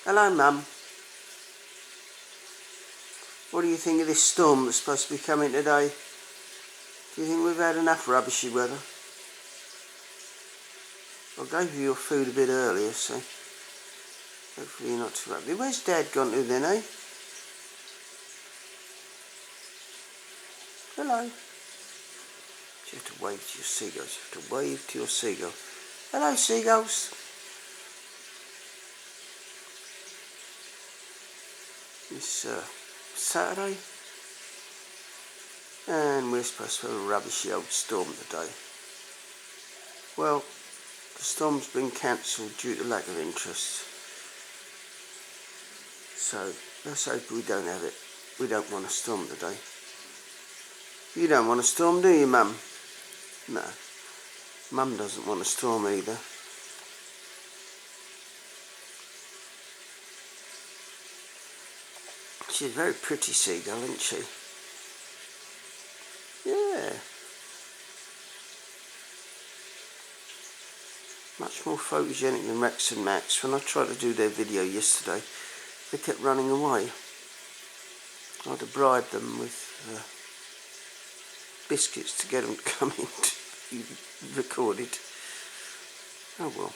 Hello, Mum. What do you think of this storm that's supposed to be coming today? Do you think we've had enough rubbishy weather? I gave you your food a bit earlier, so hopefully you're not too rubbishy. Where's Dad gone to then, eh? Hello. You have to wave to your seagulls. You have to wave to your seagull. Hello, seagulls. It's Saturday, and we're supposed to have a rubbishy old storm today. Well, the storm's been cancelled due to lack of interest. So let's hope we don't have it. We don't want a storm today. You don't want a storm, do you, Mum? No. Mum doesn't want a storm either. She's a very pretty seagull, isn't she? Yeah. Much more photogenic than Rex and Max. When I tried to do their video yesterday, they kept running away. I had to bribe them with biscuits to get them to come in to be recorded. Oh well.